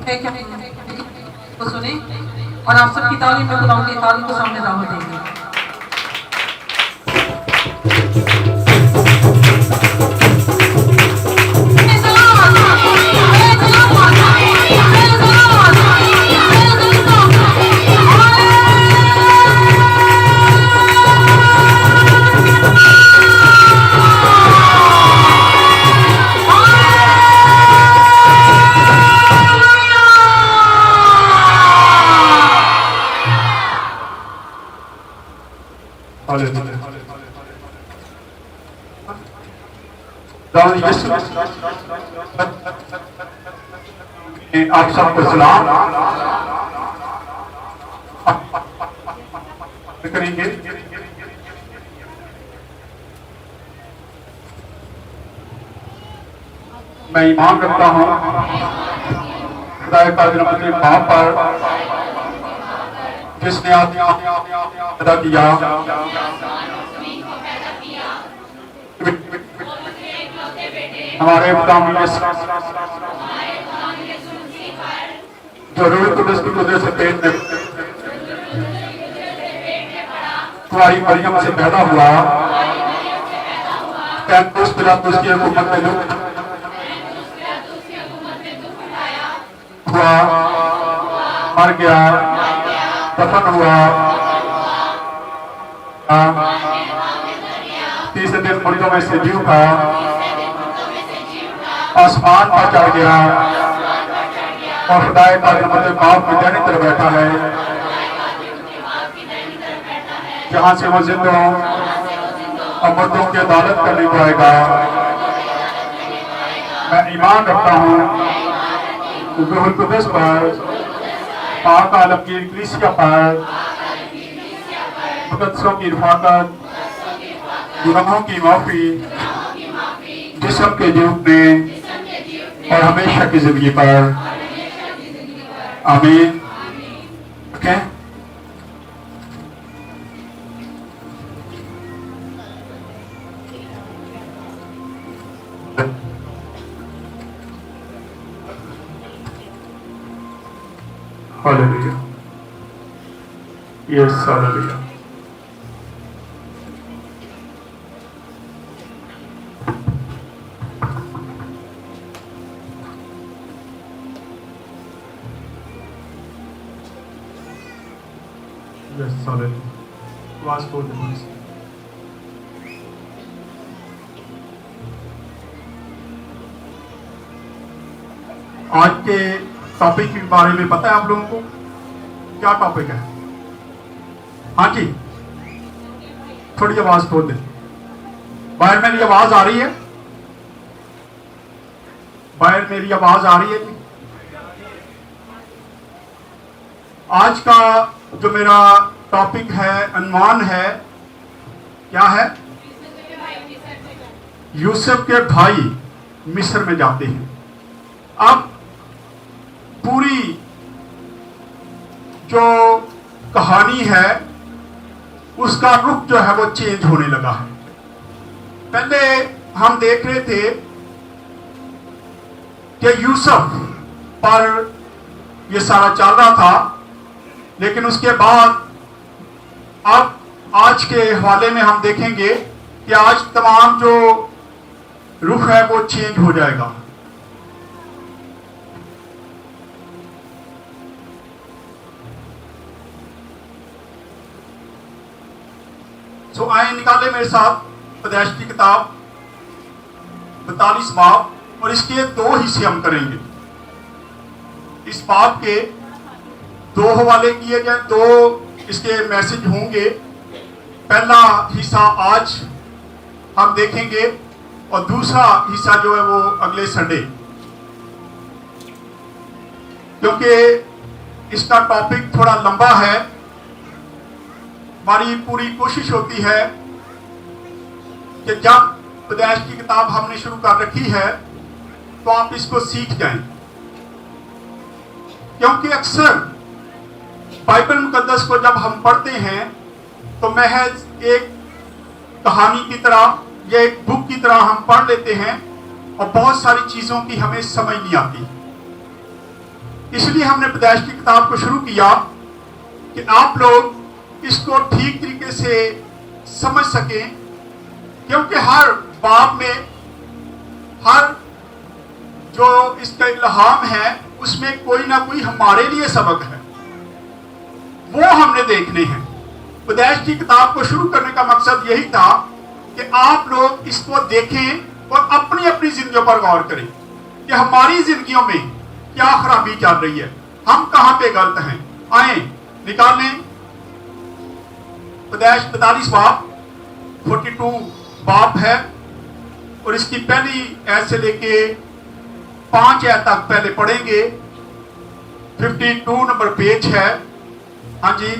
को सुने और आप सबकी तालीम में खुदा की तालीम को सामने दावत देंगे। आप सबको सलाम करेंगे। मैं ईमान रखता हूँ खुदा कादिर अपने बाप पर जिसने आदमी पैदा किया, हमारे खुदा जो रूह कुदस की वजह से पेट में तुम्हारी मरियम से पैदा हुआ, पैंतीस पिलातुस की हुकूमत में हुआ, मर गया, दफन हुआ, तीसरे दिन मुर्दों में से जी उठा, आसमान पर चढ़ गया और खुदाए कादिर अपने बाप की दाहिनी तरफ बैठा है, जहां से वो जिंदों और मुर्दों की अदालत करने को आएगा। मैं ईमान रखता हूँ रूहुल कुदस पर, पाक आलम की कलीसिया पर, मुकद्दसों की रफ़ाक़त, गुनाहों की माफ़ी, जिस्म के जीतने और हमेशा की जिंदगी पर। आमीन। Okay, hallelujah, yes hallelujah. आवाज खोल दो। आज के टॉपिक के बारे में पता है आप लोगों को? क्या टॉपिक है? हाँ जी, थोड़ी आवाज खोल दे। बाहर मेरी आवाज आ रही है? बाहर मेरी आवाज आ रही है? आज का जो मेरा टॉपिक है, अनुमान है, क्या है? यूसुफ के भाई मिस्र में जाते हैं। अब पूरी जो कहानी है उसका रुख जो है वो चेंज होने लगा है। पहले हम देख रहे थे कि यूसुफ पर ये सारा चल रहा था, लेकिन उसके बाद अब आज के हवाले में हम देखेंगे कि आज तमाम जो रुख है वो चेंज हो जाएगा। सो आए निकाले मेरे साथ पैदाइश की किताब 42 बाब, और इसके दो हिस्से हम करेंगे। इस बाब के दो हवाले किए गए, दो इसके मैसेज होंगे। पहला हिस्सा आज हम देखेंगे और दूसरा हिस्सा जो है वो अगले संडे, क्योंकि इसका टॉपिक थोड़ा लंबा है। हमारी पूरी कोशिश होती है कि जब पैदाइश की किताब हमने शुरू कर रखी है तो आप इसको सीख जाएं, क्योंकि अक्सर बाइबल मुकद्दस को जब हम पढ़ते हैं तो महज एक कहानी की तरह या एक बुक की तरह हम पढ़ लेते हैं और बहुत सारी चीजों की हमें समझ नहीं आती। اس لیے ہم نے پیدائش کی کتاب کو شروع کیا کہ آپ لوگ اس کو ٹھیک طریقے سے سمجھ سکیں، کیونکہ ہر باب میں ہر جو اس کا الہام ہے اس میں کوئی نہ کوئی ہمارے لیے سبق ہے، وہ ہم نے دیکھنے ہیں۔ پیدائش کی کتاب کو شروع کرنے کا مقصد یہی تھا کہ آپ لوگ اس کو دیکھیں اور اپنی اپنی زندگیوں پر غور کریں کہ ہماری زندگیوں میں کیا خرابی چل رہی ہے، ہم کہاں پہ غلط ہیں۔ آئیں نکال لیں پیدائش 45 باب 42 باب ہے، اور اس کی پہلی آیت سے لے کے 5 آیت تک پہلے پڑھیں گے۔ 52 نمبر پیج ہے۔ ہاں جی،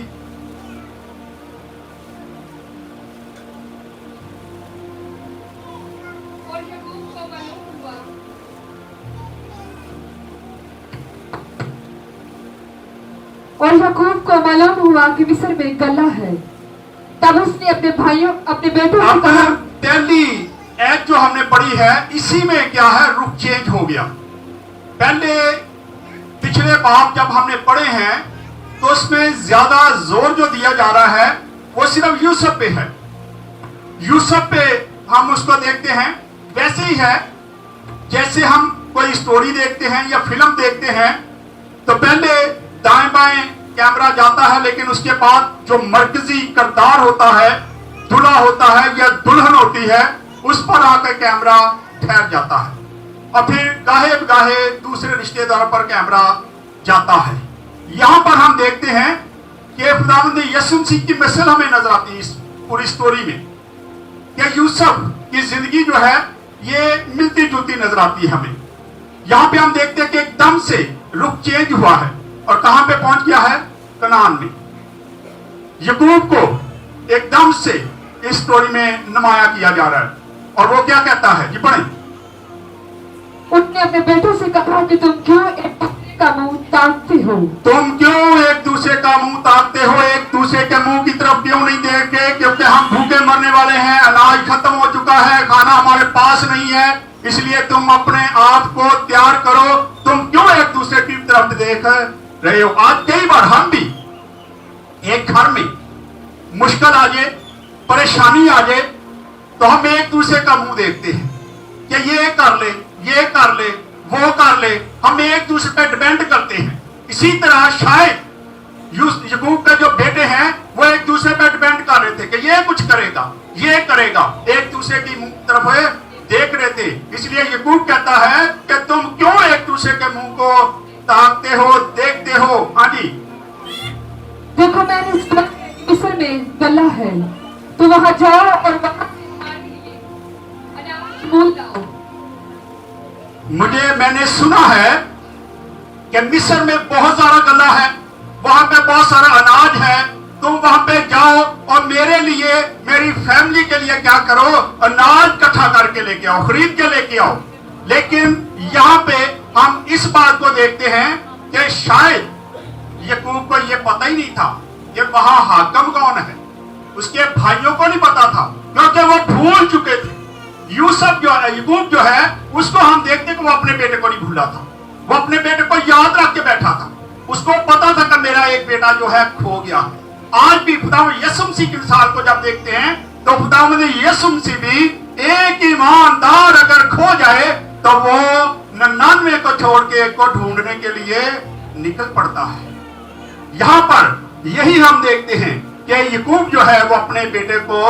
اور یعقوب کو معلوم ہوا کہ مصر میں گلہ ہے، تب اس نے اپنے بھائیوں اپنے بیٹوں سے اب کہا۔ پہلی ایت جو ہم نے پڑھی ہے اسی میں کیا ہے، رخ چینج ہو گیا۔ پہلے پچھلے باب جب ہم نے پڑھے ہیں تو اس میں زیادہ زور جو دیا جا رہا ہے وہ صرف یوسف پہ ہے، یوسف پہ ہم اس کو دیکھتے ہیں۔ ویسے ہی ہے جیسے ہم کوئی سٹوری دیکھتے ہیں یا فلم دیکھتے ہیں تو پہلے دائیں بائیں کیمرہ جاتا ہے، لیکن اس کے بعد جو مرکزی کردار ہوتا ہے، دلہا ہوتا ہے یا دلہن ہوتی ہے، اس پر آ کے کیمرہ ٹھہر جاتا ہے، اور پھر گاہے بگاہے دوسرے رشتہ داروں پر کیمرہ جاتا ہے۔ یہاں پر ہم دیکھتے ہیں کہ خداوند یسوع مسیح کی مثل ہمیں نظر آتی ہے اس پوری سٹوری میں، کہ یوسف کی زندگی جو ہے یہ ملتی جلتی نظر آتی ہے ہمیں۔ یہاں پہ ہم دیکھتے ہیں کہ ایک دم سے رخ چینج ہوا ہے، اور کہاں پہ پہنچ گیا ہے، کنعان میں۔ یعقوب کو ایک دم سے اس سٹوری میں نمایاں کیا جا رہا ہے، اور وہ کیا کہتا ہے، جی پڑھیں۔ ان نے اپنے بیٹوں سے کہا کہ تم کیوں ایک دوسرے کا منہ تاکتے ہو؟ تم کیوں ایک دوسرے کا منہ تاکتے ہو، ایک دوسرے کے منہ کی طرف کیوں نہیں دیکھتے؟ کیونکہ ہم بھوکے مرنے والے ہیں، اناج ختم ہو چکا ہے، کھانا ہمارے پاس نہیں ہے، اس لیے تم اپنے آپ کو تیار کرو۔ تم کیوں ایک دوسرے کی طرف دیکھ رہے ہو؟ آج کئی بار ہم بھی ایک گھر میں مشکل آ جائے، پریشانی آ جائے تو ہم ایک دوسرے کا منہ دیکھتے ہیں کہ یہ کر لے، یہ کر لے، وہ کر لے، ہم ایک دوسرے پہ ڈیپینڈ کرتے ہیں۔ اسی طرح شاید یعقوب کے جو بیٹے ہیں وہ ایک دوسرے پہ ڈیپینڈ کر رہے تھے کہ یہ کچھ کرے گا، یہ کرے گا، ایک دوسرے کی طرف دیکھ رہے تھے۔ اس لیے یعقوب کہتا ہے کہ تم کیوں ایک دوسرے کے منہ کو تاکتے ہو، دیکھتے ہو۔ ہاں جی، دیکھو میں نے سنا ہے کہ مصر میں گلہ ہے، تو وہاں جاؤ اور وہاں سے ہمارے لیے اناج مول لاؤ۔ میں نے سنا ہے کہ مصر میں بہت سارا گلہ ہے، وہاں پہ بہت سارا اناج ہے، تم وہاں پہ جاؤ اور میرے لیے، میری فیملی کے لیے کیا کرو، اناج اکٹھا کر کے لے کے آؤ، خرید کے لے کے آؤ۔ لیکن یہاں پہ ہم اس بات کو دیکھتے ہیں کہ شاید یعقوب کو یہ پتہ ہی نہیں تھا کہ وہاں حاکم کون ہے، اس کے بھائیوں کو نہیں پتا تھا، کیونکہ وہ بھول چکے تھے۔ یوسف جو ہے، یعقوب جو ہے، اس کو ہم دیکھتے کہ وہ اپنے بیٹے کو نہیں بھولا تھا، وہ اپنے بیٹے کو یاد رکھ کے بیٹھا تھا، اس کو پتا تھا کہ میرا ایک بیٹا جو ہے کھو گیا ہے۔ آج بھی خداوند یسوع مسیح کی مثال کو جب دیکھتے ہیں تو خداوند یسوع مسیح بھی ایک ایماندار اگر کھو جائے تو وہ 99 کو چھوڑ کے ایک کو ڈھونڈنے کے لیے نکل پڑتا ہے۔ یہاں پر یہی ہم دیکھتے ہیں کہ یعقوب جو ہے وہ اپنے بیٹے کو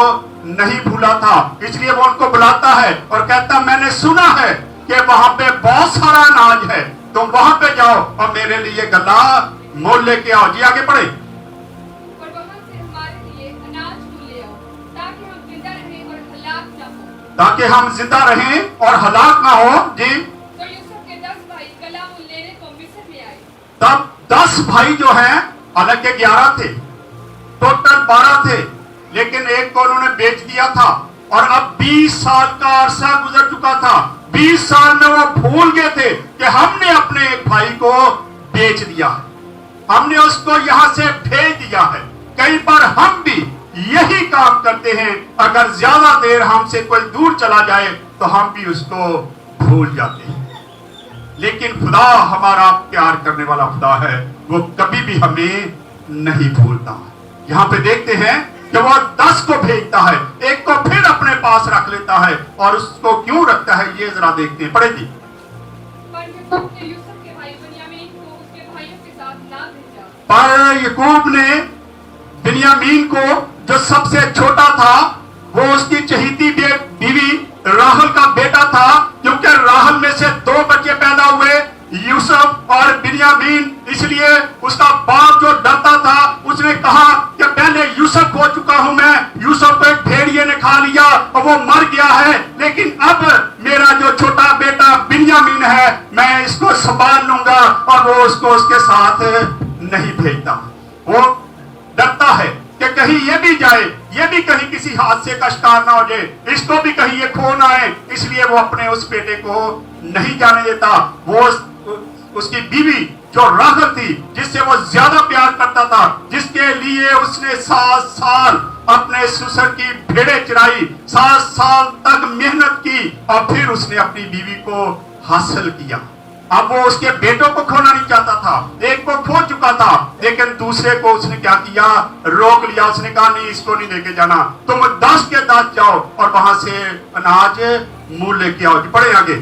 نہیں بھولا تھا، اس لیے وہ ان کو بلاتا ہے اور کہتا میں نے سنا ہے کہ وہاں پہ بہت سارا اناج ہے، تم وہاں پہ جاؤ اور میرے لیے گلہ مول لے کے آؤ۔ جی آگے پڑھیں۔ اور وہاں سے ہمارے لیے اناج مول لے آؤ تاکہ ہم زندہ رہیں اور ہلاک نہ ہو۔ تاکہ ہم زندہ رہیں اور ہلاک نہ ہو۔ جی، تو یوسف کے 10 بھائی گلہ مول لینے کو مصر میں آئے۔ تب 10 بھائی جو ہیں، حالانکہ 11 تھے، ٹوٹل 12 تھے، لیکن ایک کو انہوں نے بیچ دیا تھا، اور اب 20 سال کا عرصہ گزر چکا تھا۔ 20 سال میں وہ بھول گئے تھے کہ ہم نے اپنے ایک بھائی کو بیچ دیا ہے، ہم نے اس کو یہاں سے بھیج دیا ہے۔ کئی بار ہم بھی یہی کام کرتے ہیں، اگر زیادہ دیر ہم سے کوئی دور چلا جائے تو ہم بھی اس کو بھول جاتے ہیں۔ लेकिन खुदा हमारा प्यार करने वाला खुदा है, वो कभी भी हमें नहीं भूलता। यहाँ पे देखते हैं कि वो 10 को भेजता है, एक को फिर अपने पास रख लेता है, और उसको क्यों रखता है ये जरा देखते हैं। पढ़े जी। पर याकूब ने यूसुफ के भाई बिन्यामीन को उसके भाइयों के साथ ना भेजा। पर याकूब ने बिन्यामीन को, जो सबसे छोटा था, वो उसकी चहेती बीवी राहल का बेटा था, क्योंकि राहल में से 2 बच्चे पैदा हुए, यूसुफ और बिन्यामीन। इसलिए उसका बाप जो डरता था, उसने कहा कि पहले यूसुफ खो चुका हूं मैं, यूसुफ को एक भेड़िए ने खा लिया और वो मर गया है, लेकिन अब मेरा जो छोटा बेटा बिन्यामीन है, मैं इसको संभाल लूंगा। और वो उसको उसके साथ नहीं भेजता। वो डरता है कि कहीं ये भी जाए, ये भी कहीं किसी हादसे का शिकार ना हो जाए, इसको भी कहीं ये खो ना आए, इसलिए वो अपने उस बेटे को नहीं जाने देता। वो उसकी बीवी जो राहल थी, जिससे वो ज्यादा प्यार करता था, जिसके लिए उसने 7 साल अपने ससुर की भेड़ें चराई, 7 साल तक मेहनत की, और फिर उसने अपनी बीवी को हासिल किया। अब वो उसके बेटों को खोना नहीं चाहता था, एक को खो चुका था, लेकिन दूसरे को उसने क्या किया, रोक लिया। उसने कहा नहीं, इसको नहीं लेके जाना, तुम 10 के 10 जाओ और वहां से अनाज मूल लेके आओ। पढ़े आगे।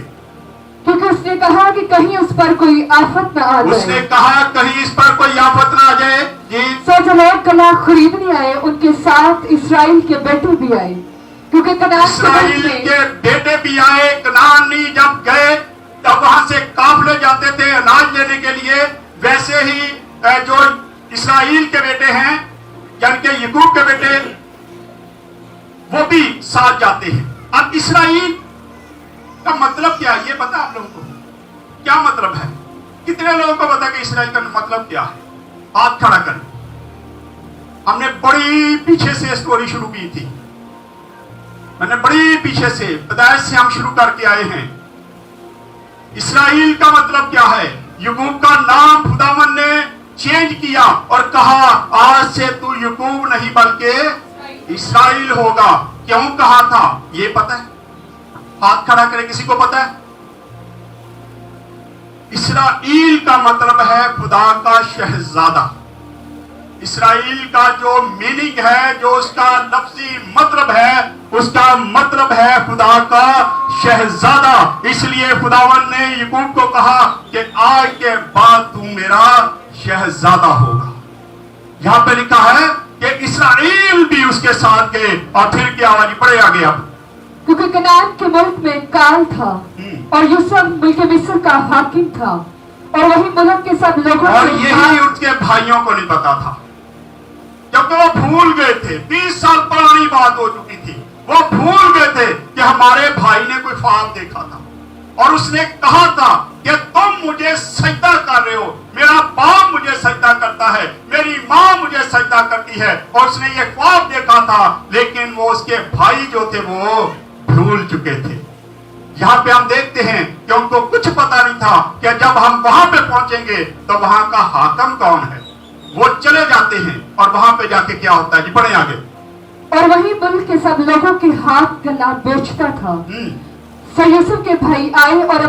क्योंकि उसने कहा कि कहीं उस पर कोई आफत न आ जाए। उसने कहा कहीं इस पर कोई आफत ना आ जाए। जी। सो जो लोग कनान खरीदने आए, उनके साथ इसराइल के बेटे भी आए, क्योंकि कनान इसराइल के बेटे भी आए। कनानी जब गए तब वहां से काफले जाते थे अनाज लेने के लिए, वैसे ही जो इसराइल के बेटे हैं, यानी कि याकूब के बेटे, वो भी साथ जाते हैं। अब इसराइल का मतलब क्या है, ये पता आप लोगों को? क्या मतलब है? कितने लोगों को पता कि इसराइल का मतलब क्या है? हाथ खड़ा करें। हमने बड़ी पीछे से स्टोरी शुरू की थी, मैंने बड़ी पीछे से पैदाइश से हम शुरू करके आए हैं। इसराइल का मतलब क्या है? याकूब का नाम खुदावन ने चेंज किया और कहा आज से तू याकूब नहीं बल्कि इसराइल होगा। क्यों कहा था ये पता है? हाथ खड़ा करें, किसी को पता है? इसराइल का मतलब है खुदा का शहजादा। इसराइल का जो मीनिंग है, जो उसका लफ्जी मतलब है, उसका मतलब है खुदा का शहजादा। इसलिए खुदावन ने याकूब को कहा कि आज के बाद तू मेरा शहजादा होगा। यहां पे लिखा है कि इसराइल भी उसके साथ गए, और फिर क्या आवाज पड़े आगे आप। क्योंकि कनान के मुल्क में काल था और यूसुफ मुल्क मिस्र का हाकिम था, और वही मुल्क के सब लोगों और यही उसके भाइयों को नहीं पता था, क्योंकि वो भूल गए थे। 20 साल पुरानी बात हो चुकी थी। वो भूल गए थे कि हमारे भाई ने कोई ख्वाब देखा था, और उसने कहा था कि तुम मुझे सजदा कर रहे हो, मेरा बाप मुझे सजदा करता है, मेरी माँ मुझे सजदा करती है। और उसने ये ख्वाब देखा था, लेकिन वो उसके भाई जो थे वो भूल चुके थे। यहाँ पे हम देखते हैं कि उनको कुछ पता नहीं था कि जब हम वहां पे पहुंचेंगे तो वहां का हाकिम कौन है। वो चले जाते हैं और वहां पे जाके क्या होता है जी, पढ़े आगे। और वही मुल्क के सब लोगों के हाथ गला बेचता था। सो यूसुफ के भाई आए और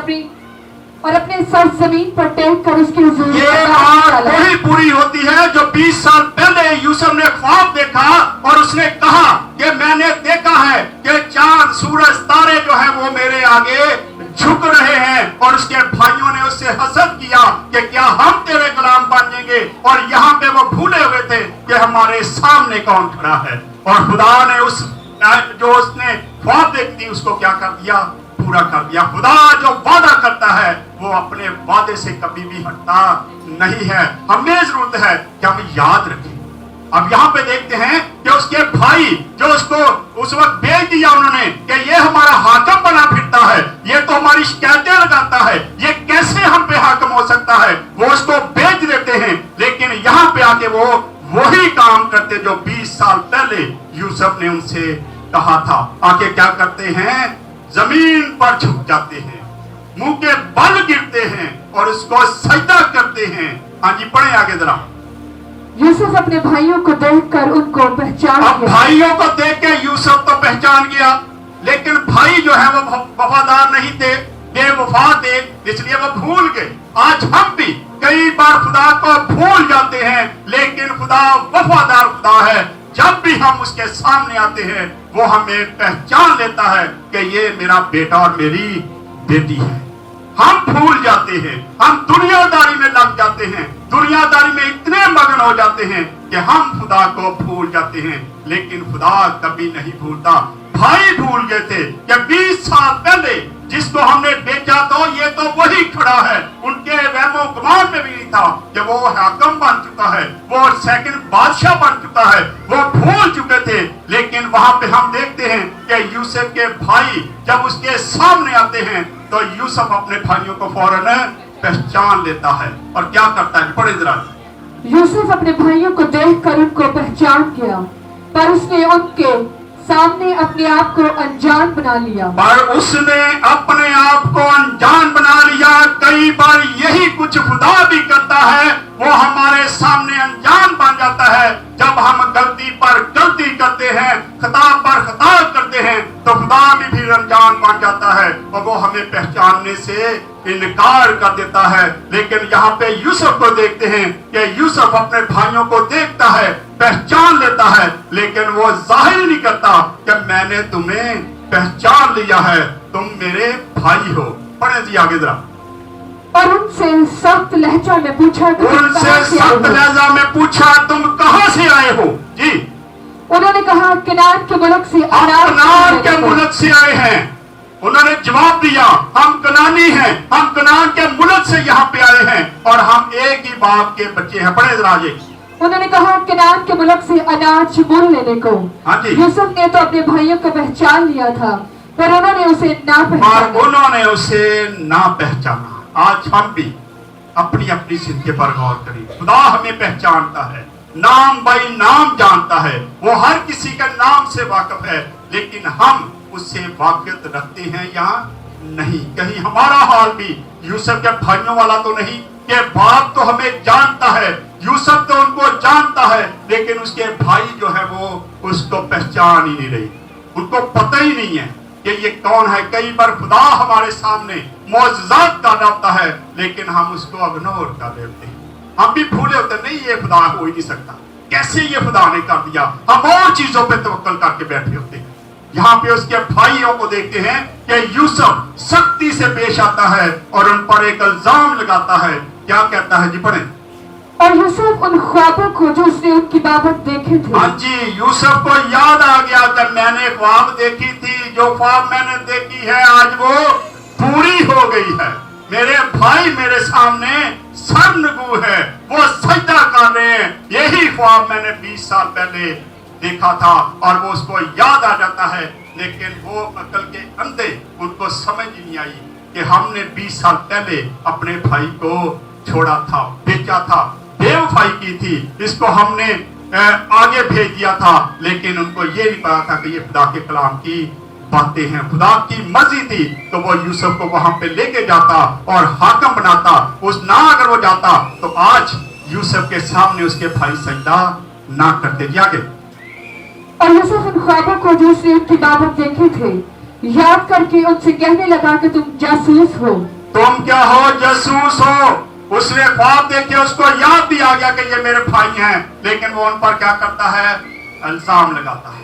अपने सर जमीन पर टेक कर उसकी हुजूर ये बात वही पूरी होती है जो 20 साल पहले यूसुफ ने ख्वाब देखा, और उसने कहा कि मैंने देखा है कि चांद सूरज तारे जो है वो मेरे आगे झुक रहे हैं। और उसके भाइयों ने उससे हसद किया कि क्या हम तेरे गुलाम बन जाएंगे। और यहाँ पे वो भूले हुए थे कि हमारे सामने कौन खड़ा है। और खुदा ने उस जो उसने ख्वाब देखी थी उसको क्या कर दिया, पूरा कर दिया। खुदा जो वादा करता है वो अपने वादे से कभी भी हटता नहीं है। हमें जरूरत है कि हम याद रखें। अब यहाँ पे देखते हैं कि उसके भाई जो उसको उस वक्त बेच दिया उन्होंने कि ये हमारा हाकिम बना फिरता है, ये तो हमारी शिकायतें लगाता है, ये कैसे हम पे हाकिम हो सकता है। वो उसको बेच देते हैं, लेकिन यहाँ पे आके वो वही काम करते जो 20 साल पहले यूसुफ ने उनसे कहा था। आके क्या करते हैं, जमीन पर झुक जाते हैं, मुंह के बल गिरते हैं और उसको सजदा करते हैं। हाँ जी पढ़े आगे जरा। यूसुफ अपने भाइयों को देखकर उनको पहचान गया। भाइयों को देख के यूसुफ तो पहचान गया, लेकिन भाई जो है वो वफादार नहीं थे। بے وفا تھے اس لیے وہ بھول گئے. آج ہم بھی کئی بار خدا کو بھول جاتے ہیں, لیکن خدا وفادار خدا ہے. جب بھی ہم اس کے سامنے آتے ہیں وہ ہمیں پہچان لیتا ہے کہ یہ میرا بیٹا اور میری بیٹی ہے. ہم بھول جاتے ہیں, ہم دنیا داری میں لگ جاتے ہیں, دنیا داری میں اتنے مگن ہو جاتے ہیں کہ ہم خدا کو بھول جاتے ہیں, لیکن خدا کبھی نہیں بھولتا. بھائی بھول گئے تھے کہ 20 سال پہلے جس کو ہم نے بیچا تو یہ تو وہی کھڑا ہے. ان کے وہم و گمان میں بھی نہیں تھا کہ وہ حاکم بن چکا ہے, وہ سیکنڈ بادشاہ بن چکا ہے. وہ بھول چکے تھے, لیکن وہاں پہ ہم دیکھتے ہیں کہ یوسف کے بھائی جب اس کے سامنے آتے ہیں تو یوسف اپنے بھائیوں کو فوراً پہچان لیتا ہے. اور کیا کرتا ہے, پڑھے ذرا. یوسف اپنے بھائیوں کو دیکھ کر ان کو پہچان گیا, پر اس نے ان کے سامنے اپنے آپ کو انجان بنا لیا. پر اس نے اپنے آپ کو انجان بنا لیا. کئی بار یہی کچھ خدا بھی کرتا ہے, وہ ہمارے سامنے انجان بن جاتا ہے. جب ہم غلطی پر غلطی کرتے ہیں, خطا پر خطا کرتے ہیں, تو خدا بھی پھر انجان بن جاتا ہے اور وہ ہمیں پہچاننے سے انکار کر دیتا ہے. لیکن یہاں پہ یوسف کو دیکھتے ہیں کہ یوسف اپنے بھائیوں کو دیکھتا ہے, پہچان لیتا ہے, لیکن وہ ظاہر نہیں کرتا کہ میں نے تمہیں پہچان لیا ہے, تم میرے بھائی ہو. پڑھیں جی آگے ذرا. اور ان سے سخت لہجہ میں پوچھا کہ ان سے سخت لہجہ میں پوچھا تم کہاں سے آئے ہو. جی انہوں نے کہا کنعان کے ملک سے. ہم کنعان کے ملک سے آئے ہیں. انہوں نے جواب دیا ہم کنعانی ہیں, ہم کنعان کے ملک سے یہاں پہ آئے ہیں اور ہم ایک ہی باپ کے بچے ہیں. پڑھیں ذرا آگے. انہوں نے کہا کنعان کے ملک سے اناج مول لینے کو. ہاں جی. یوسف نے تو اپنے بھائیوں کو پہچان لیا تھا, پر انہوں نے اسے نہ پہچانا. انہوں نے اسے نہ پہچانا. آج ہم بھی اپنی اپنی زندگی پر غور کریں. خدا ہمیں پہچانتا ہے, نام بائی نام جانتا ہے, وہ ہر کسی کے نام سے واقف ہے, لیکن ہم اس سے واقف رکھتے ہیں یا نہیں. کہیں ہمارا حال بھی یوسف کے بھائیوں والا تو نہیں کہ باپ تو ہمیں جانتا ہے, یوسف تو ان کو جانتا ہے, لیکن اس کے بھائی جو ہے وہ اس کو پہچان ہی نہیں رہی, ان کو پتہ ہی نہیں ہے کہ یہ کون ہے. کئی بار خدا ہمارے سامنے معجزات کر رہتا ہے, لیکن ہم اس کو اگنور کر دیتے ہیں. ہم بھی بھولے ہوتے نہیں یہ خدا ہو ہی نہیں سکتا, کیسے یہ خدا نے کر دیا. ہم اور چیزوں پہ توکل کر کے بیٹھے ہوتے ہیں. یہاں پہ اس کے بھائیوں کو دیکھتے ہیں کہ یوسف سختی سے پیش آتا ہے اور ان پر ایک الزام لگاتا ہے. کیا کہتا ہے جی پڑھیں. اور یوسف ان خوابوں کو جو اس نے ان کی بابت دیکھے تھے. ہاں جی, یوسف کو یاد آ گیا کہ میں نے خواب دیکھی تھی, جو خواب میں نے دیکھی ہے آج وہ پوری ہو گئی ہے. میرے بھائی میرے سامنے سرنگو ہے, وہ سجدہ کر رہے ہیں. یہی خواب میں نے 20 سال پہلے دیکھا تھا اور وہ اس کو یاد آ جاتا ہے, لیکن وہ عقل کے اندھے, ان کو سمجھ نہیں آئی کہ ہم نے 20 سال پہلے اپنے بھائی کو چھوڑا تھا, بیچا تھا, بے وفائی کی تھی, اس کو ہم نے آگے بھیج دیا تھا. لیکن ان کو یہ نہیں پتا تھا کہ یہ خدا کے کلام کی باتیں ہیں. خدا کی مرضی تھی تو وہ یوسف کو وہاں پہ لے کے جاتا اور حاکم بناتا. اس نہ اگر وہ جاتا تو آج یوسف کے سامنے اس کے بھائی سجدہ نہ کرتے. جی آگے. اور یوسف ان خوابوں کو جو اس نے ان کی بابت دیکھے تھے یاد کر کے ان سے کہنے لگا کہ تم جاسوس ہو. تم کیا ہو؟ جاسوس ہو. اس نے خواب دیکھے, اس کو یاد بھی آ گیا کہ یہ میرے بھائی ہیں, لیکن وہ ان پر کیا کرتا ہے؟ الزام لگاتا ہے.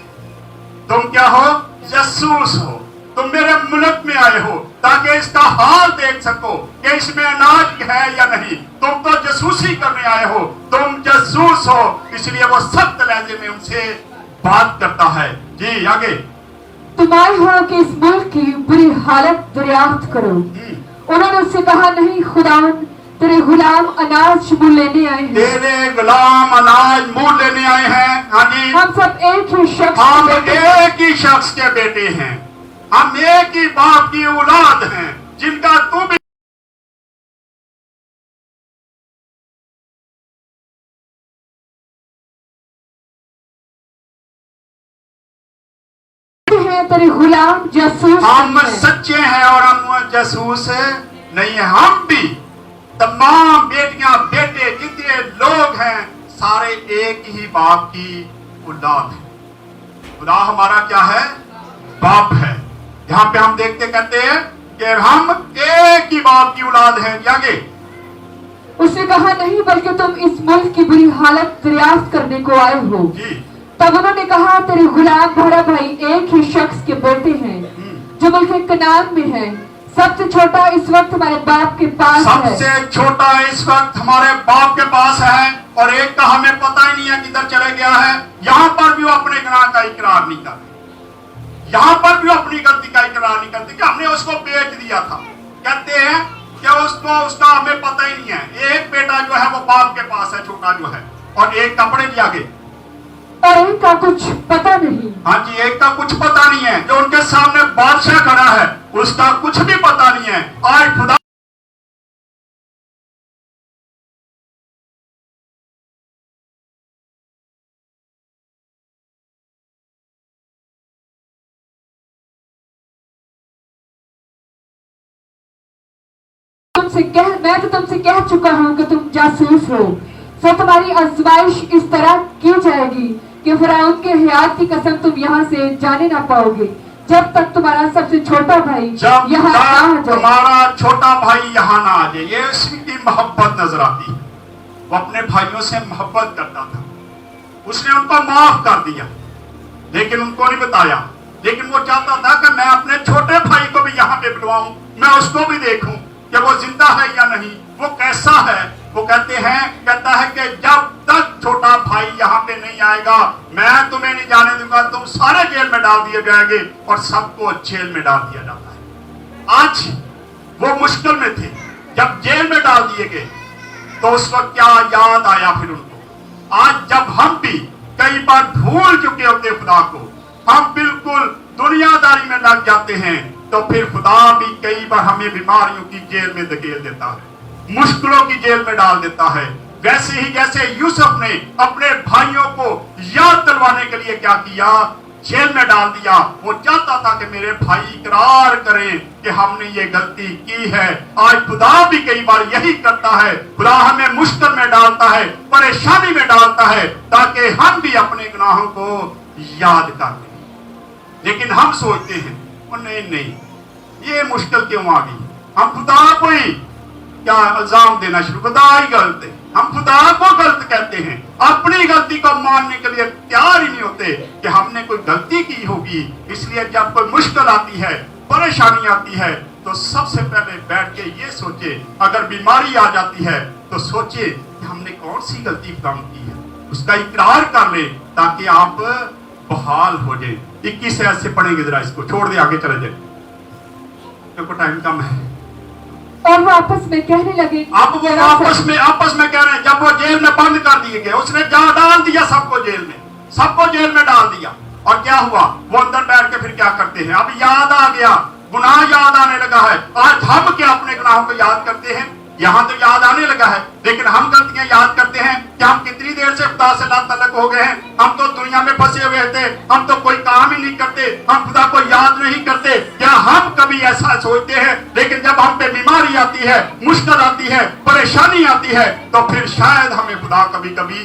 تم کیا ہو؟ جاسوس ہو. تم میرے ملک میں آئے ہو تاکہ اس کا حال دیکھ سکو کہ اس میں اناج ہے یا نہیں. تم تو جاسوسی کرنے آئے ہو, تم جاسوس ہو. اس لیے وہ سخت لہجے میں ان سے بات کرتا ہے. جی آگے. تم آئے ہو کہ اس ملک کی بری حالت دریافت کرو. انہوں نے اس سے کہا نہیں خداوند, تیرے غلام اناج مول لینے آئے ہیں. تیرے غلام اناج مول لینے آئے ہیں. ہاں جی. ہم سب ایک ہی شخص ہم ایک ہی شخص کے بیٹے ہیں, ہم ایک ہی باپ کی اولاد ہیں, جن کا تو بھی تیرے غلام جاسوس ہم ہیں. سچے ہیں اور ہم جاسوس نہیں ہیں. ہم بھی تمام بیٹیاں بیٹے جتنے لوگ ہیں سارے ایک ہی باپ کی اولاد ہیں. خدا ہمارا کیا ہے؟ باپ ہے. یہاں پہ ہم دیکھتے کہتے ہیں कि हम एक ही बाप की औलाद हैं। आगे उसने कहा, नहीं बल्कि तुम इस मुल्क की बुरी हालत दरियाफ्त करने को आए हो। जी तब उन्होंने कहा, तेरे गुलाम बड़ा भाई एक ही शख्स के बेटे हैं जो मुल्क कनान में है। सबसे छोटा इस वक्त हमारे बाप के पास है। सबसे छोटा इस वक्त हमारे बाप के पास है और एक का हमें पता ही नहीं है किधर चले गया है। यहाँ पर भी वो अपने गुनाह का इकरार नहीं करते, यहाँ पर भी वो अपनी गलती का इकरार नहीं करते कि हमने उसको बेच दिया था। कहते हैं कि उसका हमें पता ही नहीं है। एक बेटा जो है वो बाप के पास है, छोटा जो है, और एक कपड़े भी आगे, और एक का कुछ पता नहीं। हाँ जी, एक का कुछ पता नहीं है। जो उनके सामने बादशाह खड़ा है उसका कुछ भी पता नहीं है। आज खुदा मैं तो तुमसे कह चुका हूँ कि तुम जासूस हो। सो तुम्हारी आजमाइश इस तरह की जाएगी कि फिरौन के हयात की कसम तुम यहाँ से जाने ना पाओगे जब तक तुम्हारा सबसे छोटा भाई यहाँ ना आ जाए। तुम्हारा छोटा भाई यहाँ ना आ जाए। ये उसकी मोहब्बत नजर आती है। वो अपने भाइयों से मोहब्बत करता था, उसने उनको माफ कर दिया लेकिन उनको नहीं बताया। लेकिन वो चाहता था कि मैं अपने छोटे भाई को भी यहाँ पे बुलवाऊं, मैं उसको भी देखूं कि वो जिंदा है या नहीं, वो कैसा है। वो कहता है कि जब तक छोटा भाई यहाँ पे नहीं आएगा मैं तुम्हें नहीं जाने दूंगा। तुम सारे जेल में डाल दिए जाएंगे और सबको जेल में डाल दिया जाता है। आज वो मुश्किल में थे, जब जेल में डाल दिए गए तो उस वक्त क्या याद आया फिर उनको। आज जब हम भी कई बार भूल चुके होते खुदा को, हम बिल्कुल दुनियादारी में लग जाते हैं, तो फिर खुदा भी कई बार हमें बीमारियों की जेल में धकेल देता है, मुश्किलों की जेल में डाल देता है। वैसे ही जैसे यूसुफ ने अपने भाइयों को याद दिलवाने के लिए क्या किया, जेल में डाल दिया। वो चाहता था कि मेरे भाई इकरार करें कि हमने ये गलती की है। आज खुदा भी कई बार यही करता है। खुदा हमें मुश्किल में डालता है, परेशानी में डालता है, ताकि हम भी अपने गुनाहों को याद कर लें। लेकिन हम सोचते हैं नहीं, ये मुश्किल क्यों आ गई। हम खुदा को ही क्या इल्जाम देना शुरू, खुदा ही गलत है। हम खुदा को गलत कहते हैं, अपनी गलती को मानने के लिए तैयार ही नहीं होते कि हमने कोई गलती की होगी। इसलिए जब कोई मुश्किल आती है, परेशानी आती है, तो सबसे पहले बैठ के ये सोचे, अगर बीमारी आ जाती है तो सोचे कि हमने कौन सी गलती काम की है, उसका इकरार कर ले ताकि आप बहाल हो जाए। 21 से ऐसे पढ़ेंगे, जरा इसको छोड़ दे, आगे चले जाए क्योंकि टाइम कम है। और वो आपस में कहने लगे, अब वो आपस में कह रहे हैं। जब वो जेल में बंद कर दिए गए, उसने जा डाल दिया सबको जेल में डाल दिया। और क्या हुआ, वो अंदर बैठ के फिर क्या करते हैं, अब याद आ गया, गुनाह याद आने लगा है। आज हम क्या अपने गुनाहों को याद करते हैं, यहाँ तो याद आने लगा है, लेकिन हम गलतियां याद करते हैं कि हम कितनी देर से खुदा से नातल्लुक हो गए हैं। हम तो दुनिया में फंसे हुए थे, हम तो कोई काम ही नहीं करते, हम खुदा को याद नहीं करते। क्या हम कभी ऐसा सोचते हैं? लेकिन जब हम पे बीमारी आती है, मुश्किल आती है, परेशानी आती है, तो फिर शायद हमें खुदा कभी कभी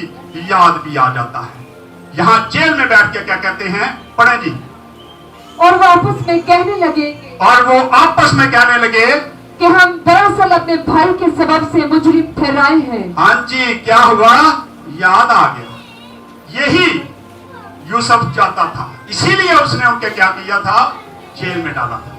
याद भी आ जाता है। यहाँ जेल में बैठ के क्या कहते हैं, पढ़े जी। और वो आपस में कहने लगे कि हम दरअसल अपने भाई के सबब से मुजरिम ठहराए हैं। हाँ जी, क्या हुआ, याद आ गया। यही यूसुफ चाहता था, इसीलिए उसने उनके क्या किया था, जेल में डाला था,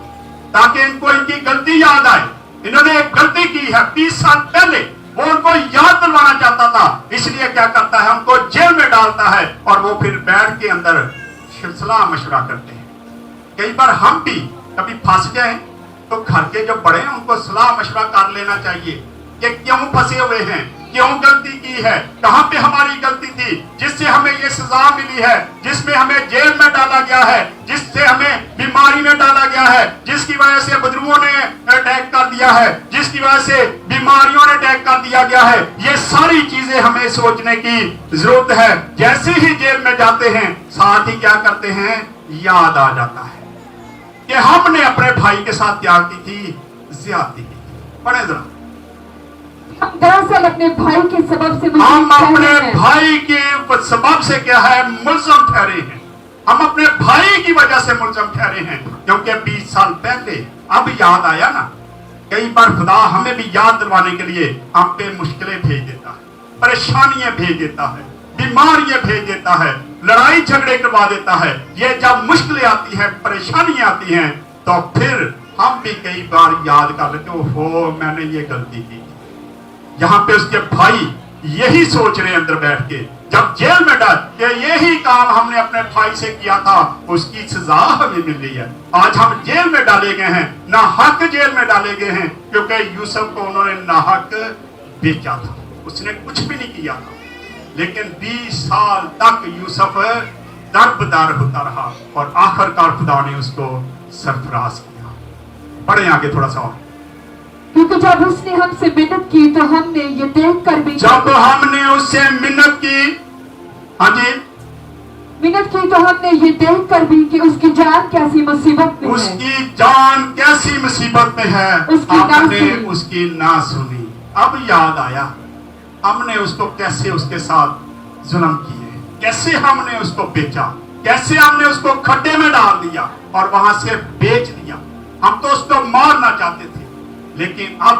ताकि इनको इनकी गलती याद आए। इन्होंने एक गलती की है 20 साल पहले, वो उनको याद दिलवाना चाहता था, इसलिए क्या करता है, उनको जेल में डालता है और वो फिर बैठ के अंदर सलाह मशवरा करते हैं। कई बार हम भी कभी फंस जाए तो घर के जो बड़े हैं उनको सलाह मशवरा कर लेना चाहिए कि क्यों फंसे हुए हैं, क्यों गलती की है, कहां पे हमारी गलती थी जिससे हमें ये सजा मिली है, जिसमें हमें जेल में डाला गया है, जिससे हमें बीमारी में डाला गया है, जिसकी वजह से बदबुओं ने अटैक कर दिया है, जिसकी वजह से बीमारियों ने अटैक कर दिया गया है। ये सारी चीजें हमें सोचने की जरूरत है। जैसे ही जेल में जाते हैं, साथ ही क्या करते हैं, याद आ जाता है कि हमने अपने भाई के साथ क्या की थी, ज्यादती की थी। पढ़े जरा। हम दरअसल अपने भाई के सबब से हम अपने भाई के सबब से क्या है, मुल्ज़म ठहरे हैं। हम अपने भाई की वजह से मुल्ज़म ठहरे हैं, क्योंकि 20 साल पहले अब याद आया ना, कई बार खुदा हमें भी याद दिलवाने के लिए हम पे मुश्किलें भेज देता है, परेशानियां भेज देता है, बीमारियां भेज देता है, लड़ाई झगड़े करवा देता है। ये जब मुश्किलें आती हैं, परेशानियां आती हैं, तो फिर हम भी कई बार याद कर लेते हो मैंने ये गलती की। यहाँ पे उसके भाई यही सोच रहे अंदर बैठ के, जब जेल में डाल कि यही काम हमने अपने भाई से किया था, उसकी सजा हमें मिल रही है। आज हम जेल में डाले गए हैं, ना हक जेल में डाले गए हैं, क्योंकि यूसुफ को उन्होंने नाहक बेचा था, उसने कुछ भी नहीं किया था। लेकिन 20 साल तक यूसुफ दरबदर होता रहा और आखिरकार खुदा ने उसको सरफराज किया। बढ़े आगे थोड़ा सा और। क्योंकि जब उसने हमसे मिन्नत की तो हमने ये देख कर भी जब हमने उससे मिन्नत की, हाँ जी, मिन्नत की तो हमने ये देख कर भी कि उसकी जान कैसी मुसीबत में है, उसकी जान कैसी मुसीबत में है, उसकी ना हमने सुनी। उसकी ना सुनी। अब याद आया हमने उसको कैसे उसके साथ जुल्म किए, कैसे हमने उसको बेचा, कैसे हमने उसको खड्डे में डाल दिया और वहां से बेच दिया। हम तो उसको मारना चाहते थे, लेकिन अब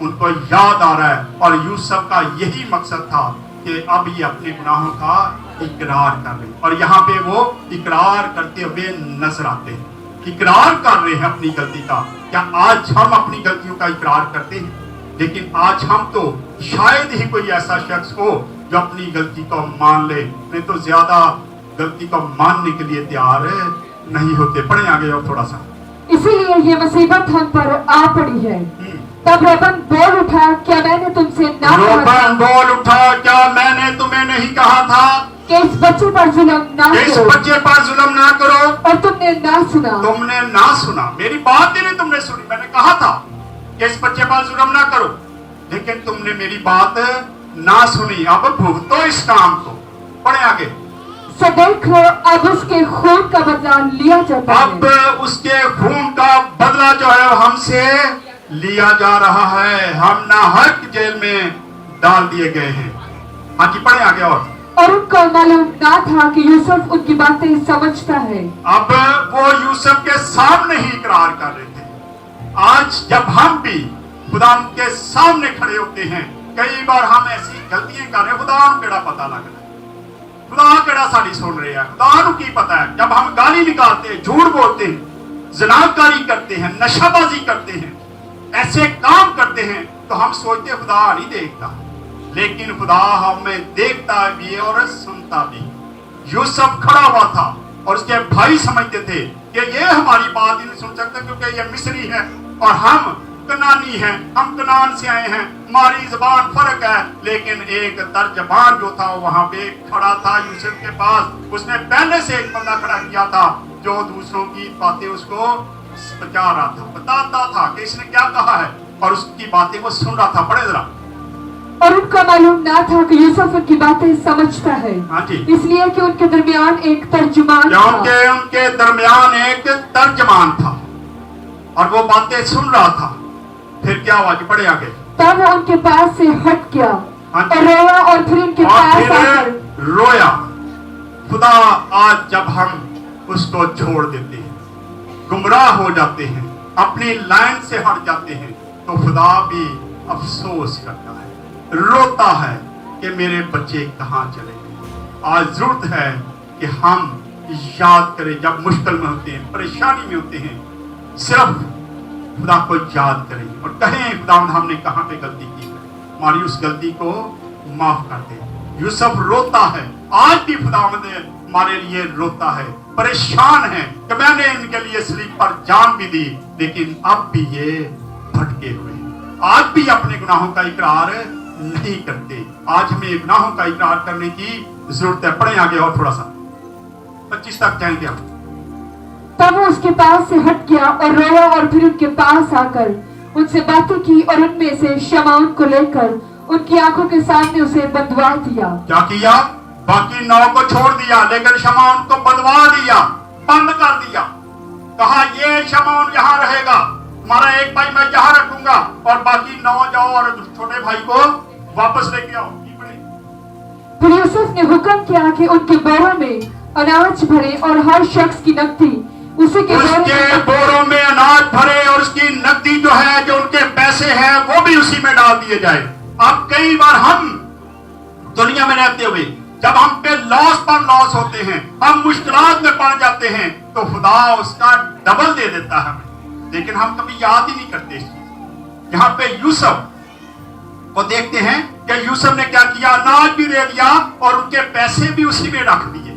उनको याद आ रहा है और यूसुफ का यही मकसद था कि अब ये अपने गुनाहों का इकरार कर रहे हैं। और यहाँ पे वो इकरार करते हुए नजर आते हैं, इकरार कर रहे हैं अपनी गलती का। क्या आज हम अपनी गलतियों का इकरार करते हैं? लेकिन आज हम तो शायद ही कोई ऐसा शख्स हो जो अपनी गलती को मान ले, नहीं तो ज्यादा गलती को मानने के लिए तैयार नहीं होते। पढ़े आगे और थोड़ा सा। इसीलिए ये मुसीबत हम पर आ पड़ी है। तब रोबन बोल उठा, क्या मैंने तुमसे ना कहा था? रोबन बोल उठा, क्या मैंने तुम्हें नहीं कहा था कि इस बच्चे पर जुल्म ना इस करो, बच्चे पर जुल्म ना करो? और तुमने ना सुना। तुमने ना सुना, मेरी बात ही नहीं तुमने सुनी। मैंने कहा था कि इस बच्चे पर जुल्म ना करो, लेकिन तुमने मेरी बात ना सुनी। अब भुगतो इस काम को। पढ़े आगे। सो देख लो, अब उसके खून का बदला लिया जाता अब है। उसके खून का बदला जो है हमसे लिया जा रहा है। हम नाहक जेल में डाल दिए गए हैं। हाँ जी, पढ़े आगे और उनको मालूम ना था कि यूसुफ उनकी बातें समझता है। अब वो यूसुफ के सामने ही इकरार कर रहे थे। आज जब हम भी खुदा के सामने खड़े होते हैं, कई बार हम ऐसी गलतियां कर रहे हैं, खुदा को केड़ा पता लग रहा है, खुदा केड़ा साड़ी सुन रहे हैं, खुदा को की पता है। जब हम गाली निकालते हैं, झूठ बोलते हैं, जनाकारी करते हैं, नशाबाजी करते हैं, ऐसे काम करते हैं, तो हम सोचते खुदा नहीं देखता, लेकिन खुदा हमें देखता भी और सुनता भी। यूसुफ खड़ा हुआ था और उसके भाई समझते थे कि ये हमारी बात ही नहीं सुन सकते, क्योंकि ये मिस्री है और हम कनानी हैं, हम कनान से आए हैं, हमारी जबान फर्क है। लेकिन एक तर्जबान जो था वहां पे खड़ा था यूसुफ के पास। उसने पहले से एक बंदा खड़ा किया था जो दूसरों की बातें उसको बचा रहा था, बताता था कि इसने क्या कहा है, और उसकी बातें वो सुन रहा था। पढ़े जरा। और उनको मालूम ना था कि यूसुफ उनकी बातें समझता है, हाँ जी। इसलिए कि उनके दरमियान एक तर्जुमान क्योंकि था। उनके दरमियान एक तर्जमान था और वो बातें सुन रहा था। फिर क्या हुआ जी? पढ़े आगे। तब वो उनके पास से हट गया हाँ जी। और रोया और फिर उनके और पास फिर आकर रोया। खुदा आज जब हम उसको छोड़ देते हैं, गुमराह हो जाते हैं, अपनी लाइन से हट जाते हैं, तो खुदा भी अफसोस करता है, रोता है कि मेरे बच्चे कहाँ चले गए। आज जरूरत है कि हम याद करें, जब मुश्किल में होते हैं, परेशानी में होते हैं, सिर्फ खुदा को याद करें और कहें खुदा हमने कहाँ पे गलती की है, हमारी उस गलती को माफ कर दे। यूसुफ रोता है, आज भी खुदा हमारे लिए रोता है, परेशान है कि मैंने इनके लिए सलीब पर जान भी दी, लेकिन अब भी ये भटके हुए हैं। आज भी अपने गुनाहों का इकरार नहीं करते। आज हमें गुनाहों का इकरार करने की जरूरत है। पढ़े आगे और थोड़ा सा, 25 तक जाएंगे हम। तब वो उसके पास से हट गया और रोया और फिर उनके पास आकर उनसे बातें की और उनमें से शमौन को लेकर उनकी आंखों के सामने उसे बंधवा दिया। क्या किया? बाकी 9 को छोड़ दिया, लेकिन शमौन को बंधवा दिया, बंद कर दिया। कहा ये शमौन यहाँ रहेगा, हमारा एक भाई मैं यहाँ रखूंगा और बाकी 9 जाओ और छोटे भाई को वापस लेके आओ। फिर यूसुफ ने हुक्म किया कि उनके बोरों में अनाज भरे और हर शख्स की नकदी उसी के उसके बारे बोरों में अनाज भरे और उसकी नकदी जो है, जो उनके पैसे हैं, वो भी उसी में डाल दिए जाए। अब कई बार हम दुनिया में रहते हुए जब हम पे लॉस पर लॉस होते हैं, हम मुश्किलात में पड़ जाते हैं, तो खुदा उसका डबल दे देता है हमें, लेकिन हम कभी याद ही नहीं करते इस चीज। यहाँ पे यूसुफ को देखते हैं कि यूसुफ ने क्या किया, अनाज भी दे दिया और उनके पैसे भी उसी में रख दिए,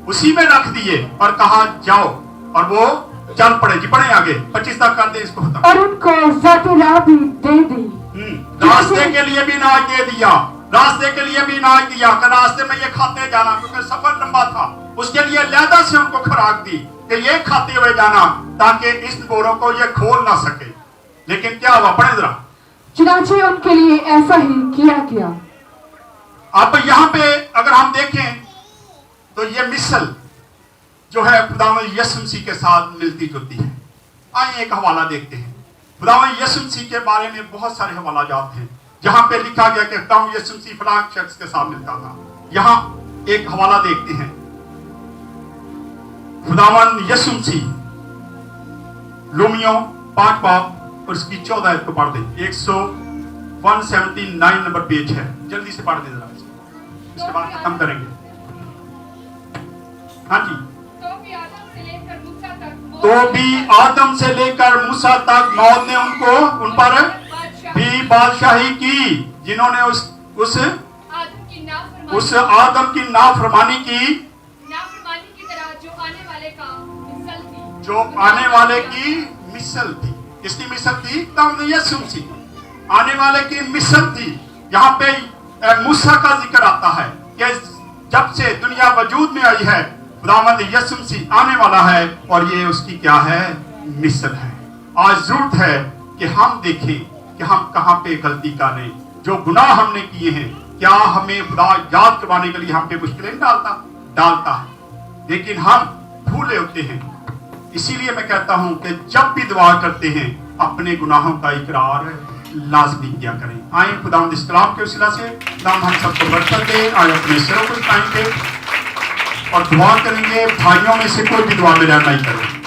उसी में रख दिए और कहा जाओ, और वो चल पड़े। जी पढ़े आगे, 25 तक कर दे इसको खत्म। और उनको ज़ाती राह भी दे दी। रास्ते के लिए भी अनाज दे दिया, रास्ते के लिए भी अनाज दिया कि रास्ते में ये खाते जाना, क्योंकि सफर लंबा था। उसके लिए लहदा से उनको खुराक दी कि ये खाते हुए जाना, ताकि इस बोरों को ये खोल ना सके। लेकिन क्या हुआ, पढ़े जरा। चुनांचे उनके लिए ऐसा ही किया गया। अब यहाँ पे अगर हम देखें तो ये मिसल जो है खुदावंद यीशु मसीह के साथ मिलती जुलती है। आइए एक हवाला देखते हैं। खुदावंद यीशु मसीह के बारे में बहुत सारे हवाला जात हैं जहां पे लिखा गया कि खुदावंद यीशु मसीह फलां शख्स के साथ मिलता था। यहाँ एक हवाला देखते हैं। खुदावंद यीशु मसीह रोमियो 5 बाब और उसकी 14 आयत को पढ़ दे। 179 नंबर पेज है, जल्दी से पढ़ दे जरा, इसके बाद खत्म करेंगे। हाँ जी। तो भी आदम से लेकर मूसा तक मौत ने उन पर भी बादशाही की, जिन्होंने उस आदम की नाफरमानी की तरह जो आने वाले की मिसल थी। किसकी मिसल थी? यीशु मसीह आने वाले की मिसल थी। यहाँ पे मूसा का जिक्र आता है कि जब से दुनिया वजूद में आई है, खुदावंद यीशु मसीह आने वाला है और ये उसकी क्या है? मिशन है। आज जरूरत है कि हम देखें कि हम कहां पे गलती कर रहे हैं। जो गुनाह हमने किए हैं, क्या हमें खुदा याद करवाने के लिए हम पे मुश्किलें डालता है, लेकिन हम भूले होते हैं। इसीलिए मैं कहता हूं कि जब भी दुआ करते हैं अपने गुनाहों का इकरार लाजमी किया करें। आए खुदावंद इस कलाम के वसीला से हम सबको बरकत दे। आज अपने सिरों को उठाएंगे और दुआ करेंगे। भाइयों में से कोई भी दुआ में नहीं करें।